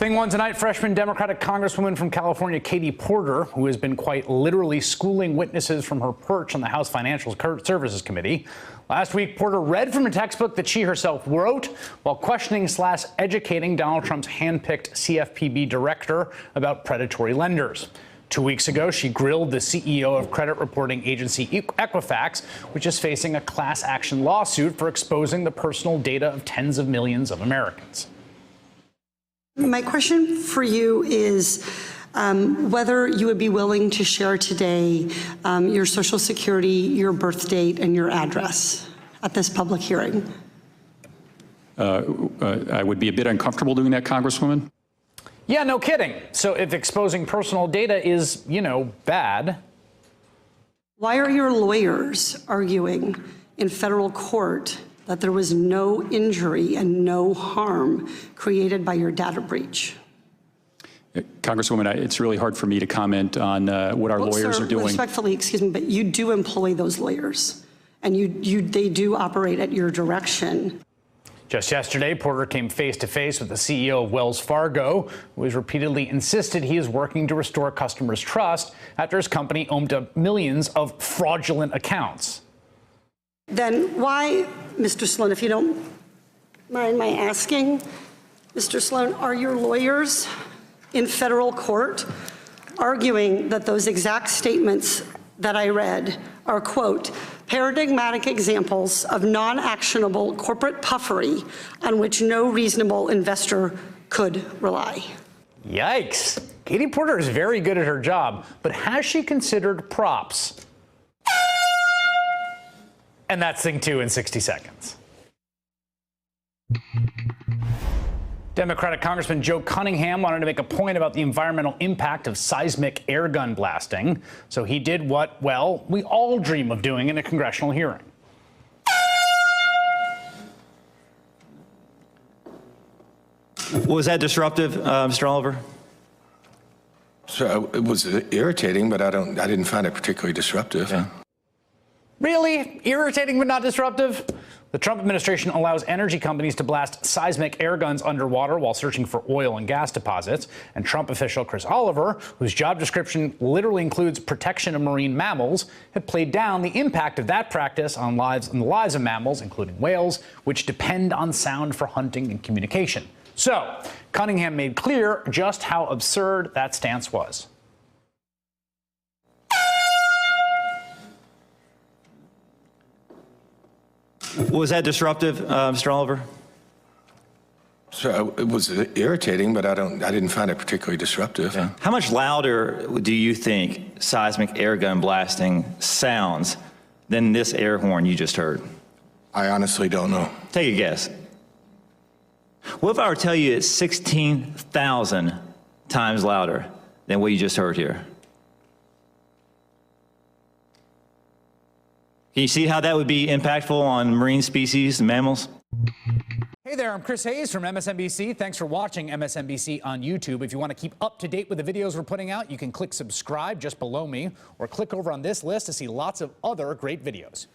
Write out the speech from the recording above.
Thing one tonight, freshman Democratic Congresswoman from California, Katie Porter, who has been quite literally schooling witnesses from her perch on the House Financial Services Committee. Last week, Porter read from a textbook that she herself wrote while questioning/educating Donald Trump's handpicked CFPB director about predatory lenders. 2 weeks ago, she grilled the CEO of credit reporting agency Equifax, which is facing a class action lawsuit for exposing the personal data of tens of millions of Americans. My question for you is whether you would be willing to share today your Social Security, your birth date, and your address at this public hearing. I would be a bit uncomfortable doing that, Congresswoman. Yeah, no kidding. So if exposing personal data is, bad. Why are your lawyers arguing in federal court that there was no injury and no harm created by your data breach? Congresswoman, it's really hard for me to comment on what our lawyers are doing. Respectfully, excuse me, but you do employ those lawyers, and they do operate at your direction. Just yesterday, Porter came face-to-face with the CEO of Wells Fargo, who has repeatedly insisted he is working to restore customers' trust after his company owned up millions of fraudulent accounts. Then why, Mr. Sloan, if you don't mind my asking, Mr. Sloan, are your lawyers in federal court arguing that those exact statements that I read are, quote, paradigmatic examples of non-actionable corporate puffery on which no reasonable investor could rely? Yikes. Katie Porter is very good at her job, but has she considered props? And that's thing two in 60 seconds. Democratic Congressman Joe Cunningham wanted to make a point about the environmental impact of seismic airgun blasting. So he did what, well, we all dream of doing in a congressional hearing. Was that disruptive, Mr. Oliver? So it was irritating, but I didn't find it particularly disruptive. Yeah. Really? Irritating but not disruptive? The Trump administration allows energy companies to blast seismic air guns underwater while searching for oil and gas deposits. And Trump official Chris Oliver, whose job description literally includes protection of marine mammals, had played down the impact of that practice on the lives of mammals, including whales, which depend on sound for hunting and communication. So Cunningham made clear just how absurd that stance was. Was that disruptive, Mr. Oliver? So it was irritating, but I didn't find it particularly disruptive. Yeah. How much louder do you think seismic air gun blasting sounds than this air horn you just heard? I honestly don't know. Take a guess. What if I were to tell you it's 16,000 times louder than what you just heard here? Can you see how that would be impactful on marine species and mammals? Hey there, I'm Chris Hayes from MSNBC. Thanks for watching MSNBC on YouTube. If you want to keep up to date with the videos we're putting out, you can click subscribe just below me or click over on this list to see lots of other great videos.